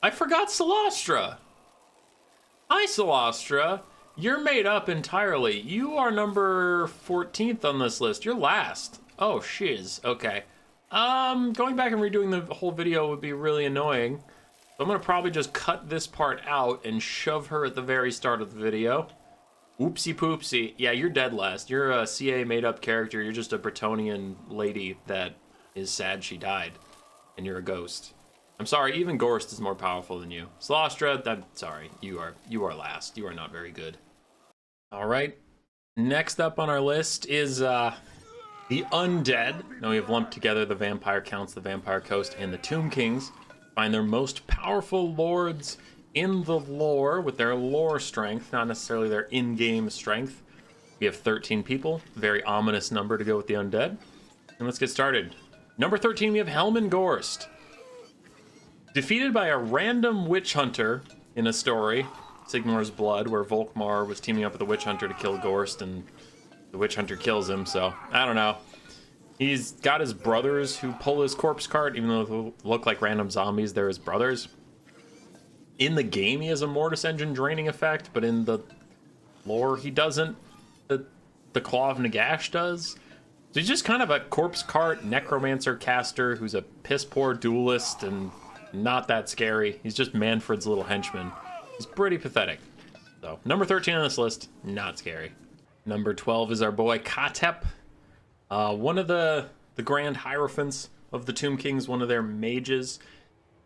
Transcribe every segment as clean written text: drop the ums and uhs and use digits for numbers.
I forgot Solastra. Hi, Solastra. You're made up entirely. You are number 14th on this list. You're last. Oh, shiz. Okay. Going back and redoing the whole video would be really annoying. So I'm gonna probably just cut this part out and shove her at the very start of the video. Oopsie poopsie. Yeah, you're dead last. You're a CA made up character. You're just a Bretonian lady that is sad she died. And you're a ghost. I'm sorry, even Gorst is more powerful than you. Solastra, I'm sorry. You are last. You are not very good. Alright. Next up on our list is the Undead. Now we have lumped together the Vampire Counts, the Vampire Coast, and the Tomb Kings. Find their most powerful lords in the lore with their lore strength, not necessarily their in-game strength. We have 13 people, very ominous number to go with the Undead. And let's get started. Number 13, we have Helman Gorst. Defeated by a random witch hunter in a story, Sigmar's Blood, where Volkmar was teaming up with a witch hunter to kill Gorst, and the witch hunter kills him, so I don't know. He's got his brothers who pull his corpse cart, even though they look like random zombies, they're his brothers. In the game, he has a Mortis Engine draining effect, but in the lore, he doesn't. The Claw of Nagash does. So he's just kind of a corpse cart necromancer caster who's a piss-poor duelist and not that scary. He's just Mannfred's little henchman. He's pretty pathetic. So, number 13 on this list, not scary. Number 12 is our boy Khatep. One of the Grand Hierophants of the Tomb Kings, one of their mages.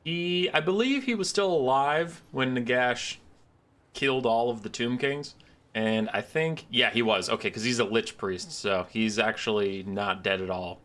I believe he was still alive when Nagash killed all of the Tomb Kings. And I think, yeah, he was. Okay, because he's a Lich Priest, so he's actually not dead at all.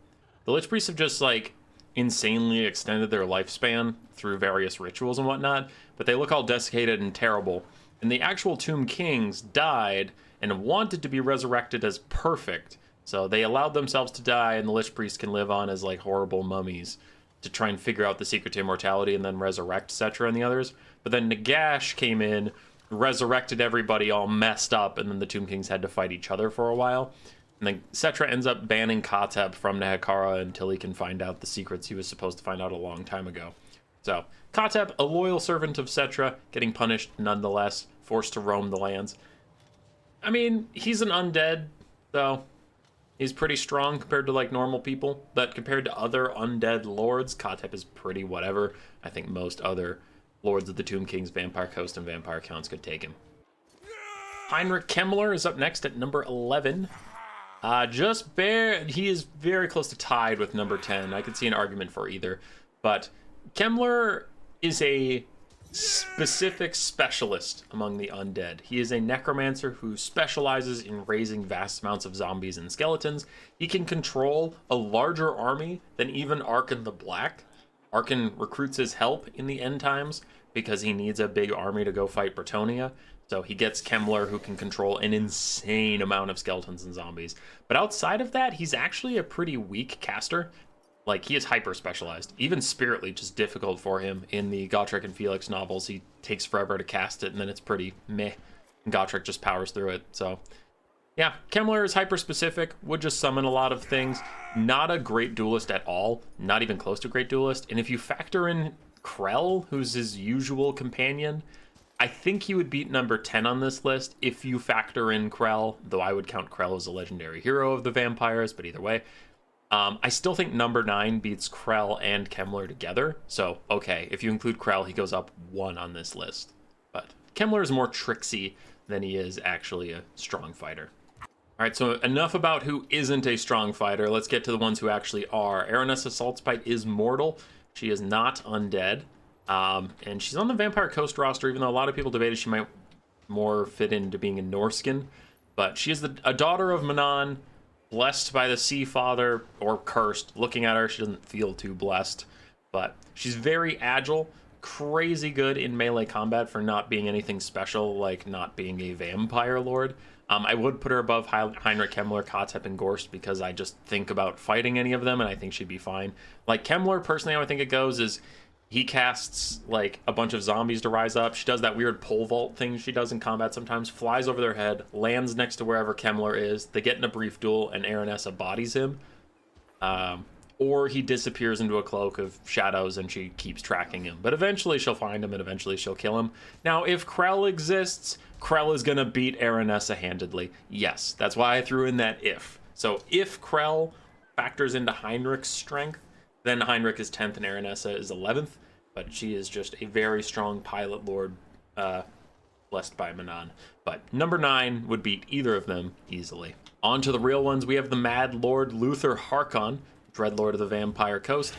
The Lich Priests have just, like, insanely extended their lifespan through various rituals and whatnot, but they look all desiccated and terrible. And the actual Tomb Kings died and wanted to be resurrected as perfect. So they allowed themselves to die, and the Lich Priests can live on as, like, horrible mummies to try and figure out the secret to immortality and then resurrect Settra and the others. But then Nagash came in, resurrected everybody all messed up, and then the Tomb Kings had to fight each other for a while. And then Settra ends up banning Khatep from Nehekhara until he can find out the secrets he was supposed to find out a long time ago. So, Khatep, a loyal servant of Settra, getting punished nonetheless, forced to roam the lands. I mean, he's an undead, so he's pretty strong compared to, like, normal people, but compared to other undead lords, Khatep is pretty whatever. I think most other lords of the Tomb Kings, Vampire Coast, and Vampire Counts could take him. Heinrich Kemmler is up next at number 11. He is very close to tied with number 10. I could see an argument for either, but Kemmler is a specific specialist among the undead. He is a necromancer who specializes in raising vast amounts of zombies and skeletons. He can control a larger army than even Arkhan the Black. Arkhan recruits his help in the end times because he needs a big army to go fight Bretonia. So he gets Kemmler, who can control an insane amount of skeletons and zombies. But outside of that, he's actually a pretty weak caster. Like, he is hyper-specialized. Even Spirit Leech is difficult for him in the Gotrek and Felix novels. He takes forever to cast it, and then it's pretty meh. And Gotrek just powers through it, so yeah, Kemmler is hyper-specific, would just summon a lot of things. Not a great duelist at all, not even close to a great duelist. And if you factor in Krell, who's his usual companion, I think he would beat number 10 on this list if you factor in Krell, though I would count Krell as a legendary hero of the vampires, but either way. I still think number 9 beats Krell and Kemmler together. So, okay, if you include Krell, he goes up 1 on this list. But Kemmler is more tricksy than he is actually a strong fighter. All right, so enough about who isn't a strong fighter. Let's get to the ones who actually are. Aranessa Saltspite is mortal. She is not undead. And she's on the Vampire Coast roster, even though a lot of people debated she might more fit into being a Norskin. But she is a daughter of Manon, blessed by the Sea Father, or cursed. Looking at her, she doesn't feel too blessed. But she's very agile, crazy good in melee combat for not being anything special, like not being a vampire lord. I would put her above Heinrich Kemmler, Khatep, and Gorst because I just think about fighting any of them, and I think she'd be fine. Like, Kemmler, personally, how I think it goes is he casts, like, a bunch of zombies to rise up. She does that weird pole vault thing she does in combat sometimes, flies over their head, lands next to wherever Kemmler is. They get in a brief duel, and Aranessa bodies him. or he disappears into a cloak of shadows and she keeps tracking him. But eventually she'll find him and eventually she'll kill him. Now, if Krell exists, Krell is going to beat Aranessa handedly. Yes, that's why I threw in that if. So if Krell factors into Heinrich's strength, then Heinrich is 10th and Aranessa is 11th. But she is just a very strong pilot lord, blessed by Manan. But number 9 would beat either of them easily. On to the real ones. We have the Mad Lord Luthor Harkon, Dreadlord of the Vampire Coast.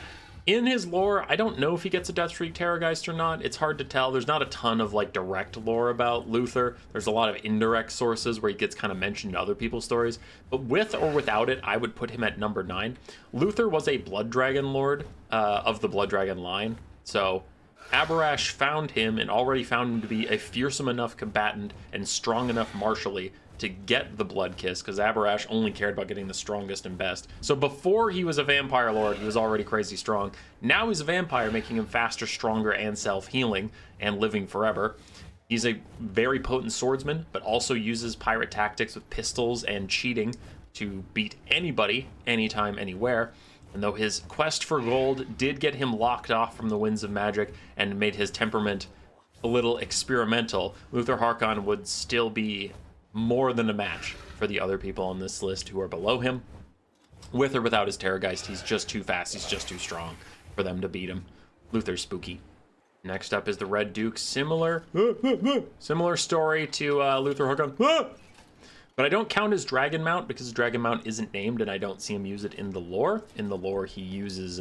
In his lore, I don't know if he gets a Deathstreak Terrorgeist or not. It's hard to tell. There's not a ton of like direct lore about Luthor. There's a lot of indirect sources where he gets kind of mentioned in other people's stories. But with or without it, I would put him at number 9. Luthor was a Blood Dragon Lord of the Blood Dragon line. So Abarash found him and already found him to be a fearsome enough combatant and strong enough martially to get the Blood Kiss, because Abarash only cared about getting the strongest and best. So before he was a vampire lord, he was already crazy strong. Now he's a vampire, making him faster, stronger, and self-healing, and living forever. He's a very potent swordsman, but also uses pirate tactics with pistols and cheating to beat anybody, anytime, anywhere. And though his quest for gold did get him locked off from the winds of magic and made his temperament a little experimental, Luthor Harkon would still be more than a match for the other people on this list who are below him. With or without his Terrorgeist, he's just too fast, he's just too strong for them to beat him. Luthor's spooky. Next up is the Red Duke. Similar story to Luthor Harkon. But I don't count his Dragon Mount because his Dragon Mount isn't named and I don't see him use it in the lore. In the lore, he uses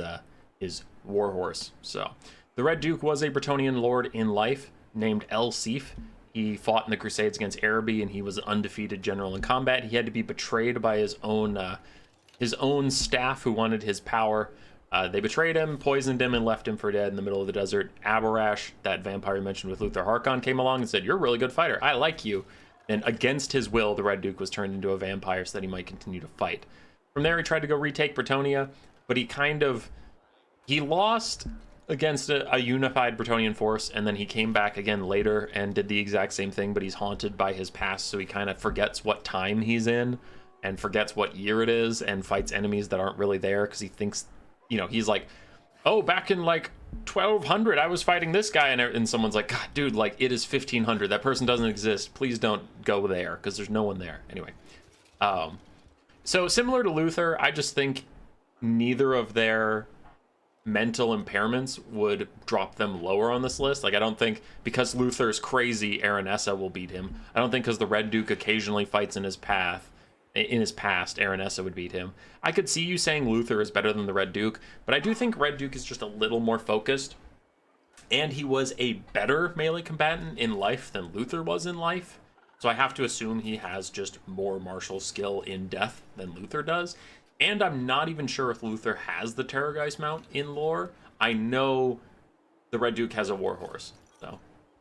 his Warhorse. So, the Red Duke was a Bretonnian lord in life named El Sif. He fought in the Crusades against Araby and he was an undefeated general in combat. He had to be betrayed by his own staff who wanted his power. They betrayed him, poisoned him, and left him for dead in the middle of the desert. Abarash, that vampire mentioned with Luthor Harkon, came along and said, "You're a really good fighter. I like you." And against his will, the Red Duke was turned into a vampire so that he might continue to fight. From there, he tried to go retake Bretonnia, but he lost against a unified Bretonnian force, and then he came back again later and did the exact same thing, but he's haunted by his past, so he kind of forgets what time he's in and forgets what year it is and fights enemies that aren't really there because he thinks, he's like, oh, back in like 1200 I was fighting this guy, and someone's like, God, dude, like it is 1500, that person doesn't exist, please don't go there because there's no one there. Anyway, so similar to Luthor, I just think neither of their mental impairments would drop them lower on this list. Like, I don't think because Luthor's crazy, Aranessa will beat him. I don't think because the Red Duke occasionally fights in his past, Aranessa would beat him. I could see you saying Luthor is better than the Red Duke, but I do think Red Duke is just a little more focused, and he was a better melee combatant in life than Luthor was in life. So I have to assume he has just more martial skill in death than Luthor does. And I'm not even sure if Luthor has the Terrorgeist mount in lore. I know the Red Duke has a Warhorse. So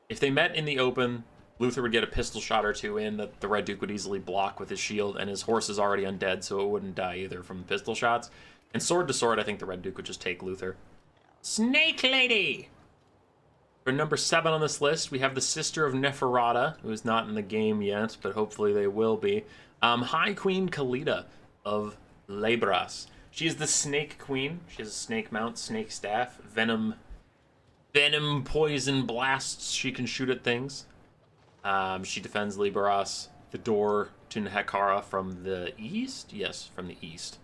if they met in the open, Luthor would get a pistol shot or two in that the Red Duke would easily block with his shield, and his horse is already undead, so it wouldn't die either from the pistol shots. And sword to sword, I think the Red Duke would just take Luthor. Snake Lady! For number 7 on this list, we have the Sister of Neferata, who is not in the game yet, but hopefully they will be. High Queen Khalida of Lebras. She is the Snake Queen. She has a snake mount, snake staff, venom, poison blasts she can shoot at things. She defends Lebras, the door to Nehekara from the east? Yes, from the east.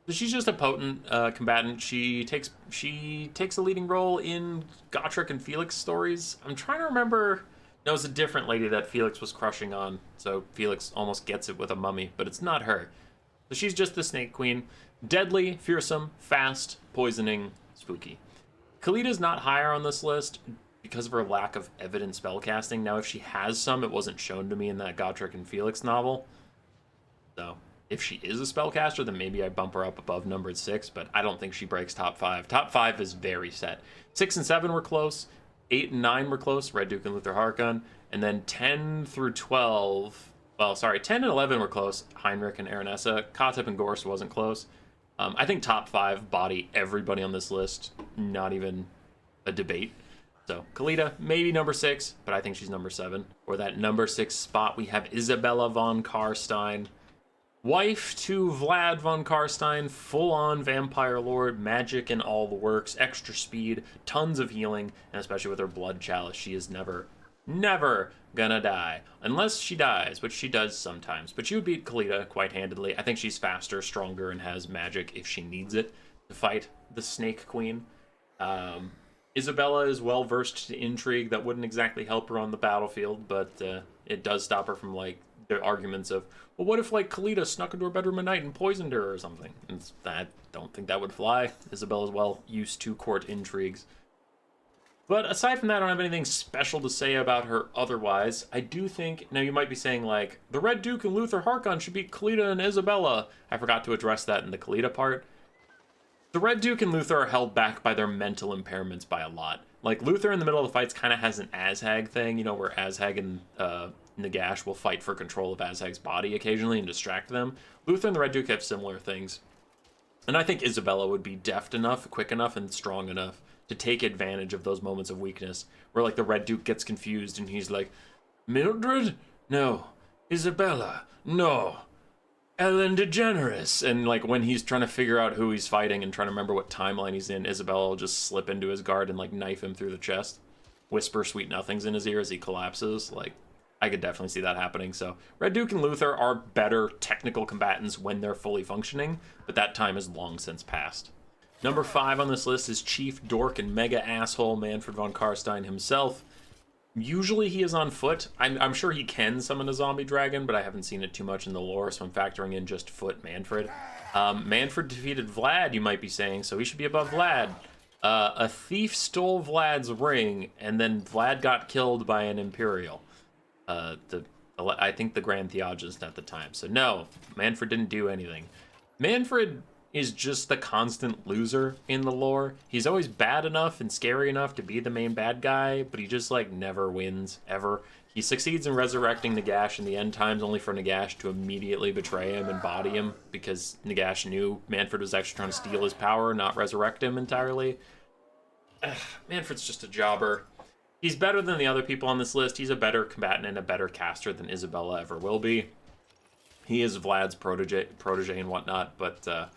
So she's just a potent combatant. She takes a leading role in Gotrek and Felix stories. I'm trying to remember. No, it's a different lady that Felix was crushing on, so Felix almost gets it with a mummy, but it's not her. So she's just the Snake Queen. Deadly, fearsome, fast, poisoning, spooky. Khalida's not higher on this list because of her lack of evident spellcasting. Now, if she has some, it wasn't shown to me in that Gotrek and Felix novel. So, if she is a spellcaster, then maybe I bump her up above numbered 6, but I don't think she breaks top 5. Top 5 is very set. 6 and 7 were close. 8 and 9 were close, Red Duke and Luthor Harkon. And then 10 through 12... 10 and 11 were close, Heinrich and Aranessa. Khatep and Gorst wasn't close. I think top 5 body everybody on this list, not even a debate. So, Khalida, maybe number 6, but I think she's number 7. For that number 6 spot, we have Isabella Von Carstein. Wife to Vlad Von Carstein, full-on vampire lord, magic in all the works, extra speed, tons of healing, and especially with her blood chalice, she is never gonna die. Unless she dies, which she does sometimes. But she would beat Khalida quite handedly. I think she's faster, stronger, and has magic if she needs it to fight the Snake Queen. Isabella is well-versed to intrigue. That wouldn't exactly help her on the battlefield, but it does stop her from, like, the arguments of, well, what if, like, Khalida snuck into her bedroom at night and poisoned her or something? And I don't think that would fly. Isabella's well used to court intrigues. But aside from that, I don't have anything special to say about her otherwise. I do think, now you might be saying, like, the Red Duke and Luthor Harkon should beat Khalida and Isabella. I forgot to address that in the Khalida part. The Red Duke and Luthor are held back by their mental impairments by a lot. Like, Luthor in the middle of the fights kind of has an Azhag thing, you know, where Azhag and Nagash will fight for control of Azhag's body occasionally and distract them. Luthor and the Red Duke have similar things. And I think Isabella would be deft enough, quick enough, and strong enough to take advantage of those moments of weakness where, like, the Red Duke gets confused and he's like, Mildred? No. Isabella? No. Ellen DeGeneres. And, like, when he's trying to figure out who he's fighting and trying to remember what timeline he's in, Isabella will just slip into his guard and, like, knife him through the chest. Whisper sweet nothings in his ear as he collapses. Like, I could definitely see that happening. So, Red Duke and Luthor are better technical combatants when they're fully functioning, but that time is long since past. Number 5 on this list is Chief Dork and Mega Asshole Mannfred Von Carstein himself. Usually he is on foot. I'm sure he can summon a zombie dragon, but I haven't seen it too much in the lore, so I'm factoring in just foot Mannfred. Mannfred defeated Vlad, you might be saying, so he should be above Vlad. A thief stole Vlad's ring, and then Vlad got killed by an Imperial. I think the Grand Theologist at the time. So no, Mannfred didn't do anything. Mannfred is just the constant loser in the lore. He's always bad enough and scary enough to be the main bad guy, but he just, like, never wins, ever. He succeeds in resurrecting Nagash in the end times, only for Nagash to immediately betray him and body him, because Nagash knew Mannfred was actually trying to steal his power, not resurrect him entirely. Mannfred's just a jobber. He's better than the other people on this list. He's a better combatant and a better caster than Isabella ever will be. He is Vlad's protege and whatnot, but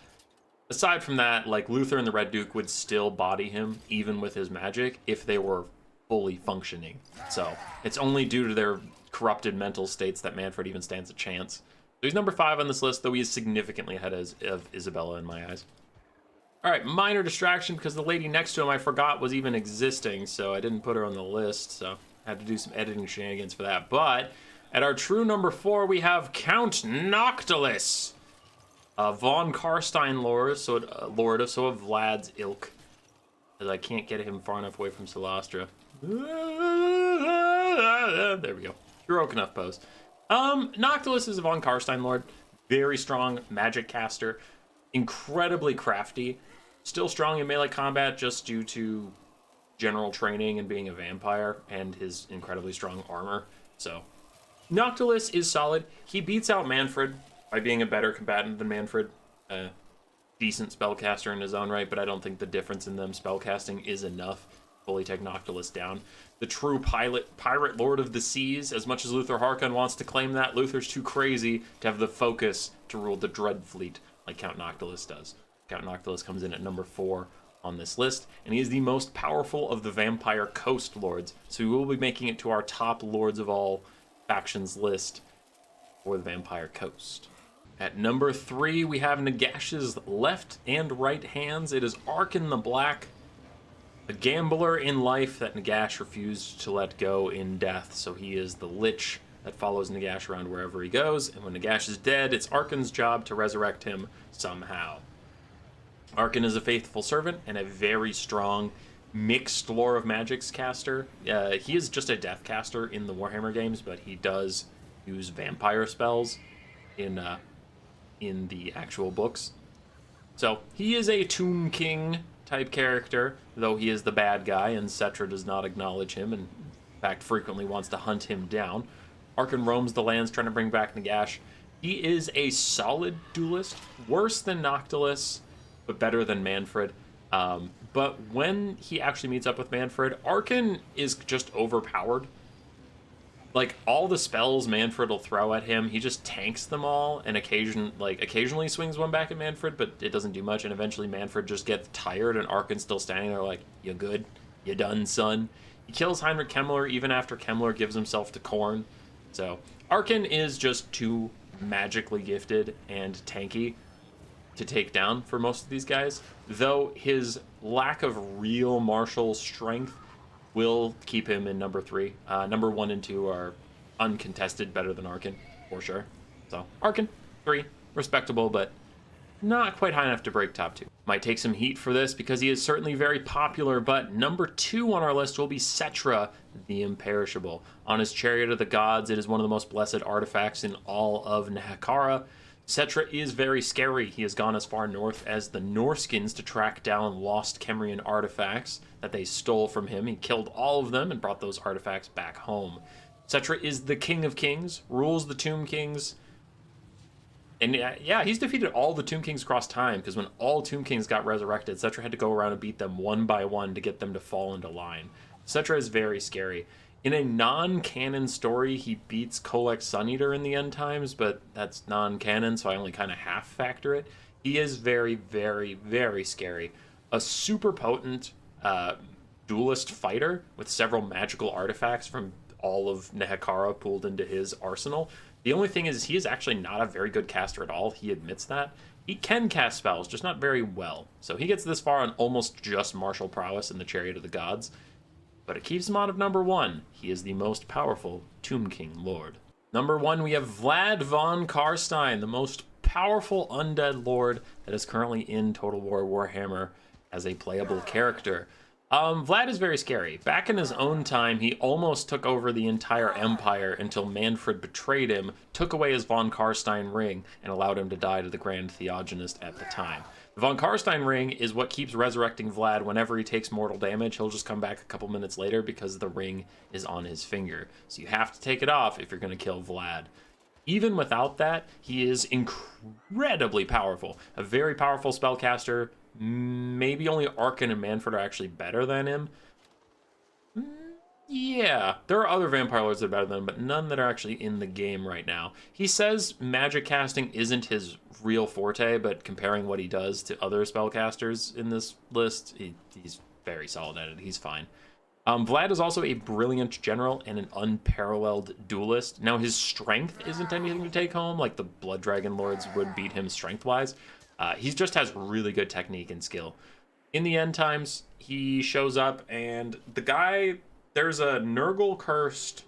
aside from that, like, Luthor and the Red Duke would still body him, even with his magic, if they were fully functioning. So it's only due to their corrupted mental states that Mannfred even stands a chance. So he's number 5 on this list, though he is significantly ahead of Isabella in my eyes. All right, minor distraction because the lady next to him I forgot was even existing, so I didn't put her on the list, so I had to do some editing shenanigans for that. But at our true number 4, we have Count Noctilus. Von Carstein lord, so of Vlad's ilk, because I can't get him far enough away from Solastra. There we go. Heroic enough pose. Noctilus is a Von Carstein lord. Very strong magic caster. Incredibly crafty. Still strong in melee combat just due to general training and being a vampire and his incredibly strong armor. So, Noctilus is solid. He beats out Mannfred by being a better combatant than Mannfred. Decent spellcaster in his own right, but I don't think the difference in them spellcasting is enough to fully take Noctilus down. The true pirate lord of the seas, as much as Luthor Harkon wants to claim that, Luthor's too crazy to have the focus to rule the Dread Fleet like Count Noctilus does. Count Noctilus comes in at number 4 on this list, and he is the most powerful of the vampire coast lords, so we will be making it to our top lords of all factions list for the vampire coast. At number 3, we have Nagash's left and right hands. It is Arkhan the Black, a gambler in life that Nagash refused to let go in death, so he is the Lich that follows Nagash around wherever he goes, and when Nagash is dead, it's Arkhan's job to resurrect him somehow. Arkhan is a faithful servant and a very strong mixed lore of magics caster. He is just a death caster in the Warhammer games, but he does use vampire spells in the actual books. So he is a Tomb King type character, though he is the bad guy, and Settra does not acknowledge him, and in fact frequently wants to hunt him down. Arkhan roams the lands trying to bring back Nagash. He is a solid duelist, worse than Noctilus, but better than Mannfred. But when he actually meets up with Mannfred, Arkhan is just overpowered. like, all the spells Mannfred will throw at him, he just tanks them all, and occasionally swings one back at Mannfred, but it doesn't do much, and eventually Mannfred just gets tired, and Arkhan's still standing there like, you good? You done, son? He kills Heinrich Kemmler even after Kemmler gives himself to Khorne. So, Arkhan is just too magically gifted and tanky to take down for most of these guys, though his lack of real martial strength will keep him in number 3. Number 1 and 2 are uncontested, better than Arkhan, for sure. So, Arkhan, 3, respectable, but not quite high enough to break top 2. Might take some heat for this because he is certainly very popular, but number 2 on our list will be Settra the Imperishable. On his Chariot of the Gods, it is one of the most blessed artifacts in all of Nehekhara. Settra is very scary. He has gone as far north as the Norskins to track down lost Kemmrian artifacts that they stole from him. He killed all of them and brought those artifacts back home. Settra is the King of Kings, rules the Tomb Kings, and yeah, he's defeated all the Tomb Kings across time, because when all Tomb Kings got resurrected, Settra had to go around and beat them one by one to get them to fall into line. Settra is very scary. In a non-canon story, he beats Kolek Suneater in the end times, but that's non-canon, so I only kind of half factor it. He is very, very, very scary. A super potent duelist fighter with several magical artifacts from all of Nehekhara pooled into his arsenal. The only thing is he is actually not a very good caster at all. He admits that. He can cast spells, just not very well. So he gets this far on almost just martial prowess in the Chariot of the Gods. But it keeps him out of number 1. He is the most powerful Tomb King Lord. Number 1, we have Vlad Von Carstein, the most powerful undead lord that is currently in Total War Warhammer as a playable character. Vlad is very scary. Back in his own time, he almost took over the entire empire until Mannfred betrayed him, took away his Von Carstein ring, and allowed him to die to the Grand Theogonist at the time. The Von Carstein ring is what keeps resurrecting Vlad whenever he takes mortal damage. He'll just come back a couple minutes later because the ring is on his finger. So you have to take it off if you're going to kill Vlad. Even without that, he is incredibly powerful. A very powerful spellcaster. Maybe only Arkhan and Mannfred are actually better than him. Yeah, there are other vampire lords that are better than him, but none that are actually in the game right now. He says magic casting isn't his real forte, but comparing what he does to other spellcasters in this list, he's very solid at it. He's fine. Vlad is also a brilliant general and an unparalleled duelist. Now, his strength isn't anything to take home, like the Blood Dragon Lords would beat him strength-wise. He just has really good technique and skill. In the end times, he shows up, and the guy, there's a Nurgle cursed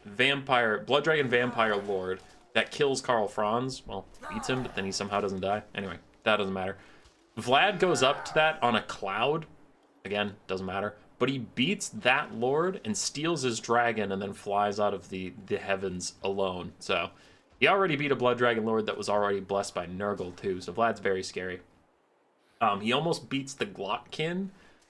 vampire, Blood Dragon vampire lord that kills Karl Franz. Well, beats him, but then he somehow doesn't die. Anyway, that doesn't matter. Vlad goes up to that on a cloud. Again, doesn't matter. But he beats that lord and steals his dragon and then flies out of the heavens alone. So he already beat a Blood Dragon Lord that was already blessed by Nurgle, too. So Vlad's very scary. He almost beats the Glotkin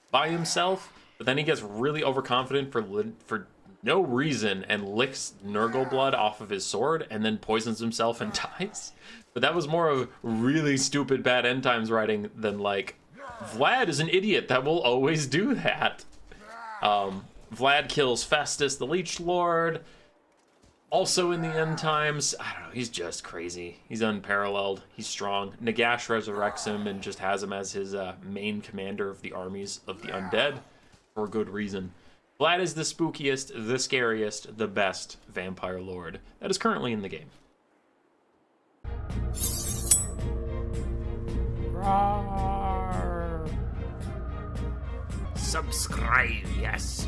by himself, but then he gets really overconfident for no reason and licks Nurgle blood off of his sword and then poisons himself and dies. But that was more of really stupid bad end times writing than, like, Vlad is an idiot that will always do that. Vlad kills Festus, the Leech Lord. Also in the end times, I don't know, he's just crazy. He's unparalleled. He's strong. Nagash resurrects him and just has him as his main commander of the armies of the Undead for good reason. Vlad is the spookiest, the scariest, the best vampire lord that is currently in the game. Rawr. Subscribe, yes.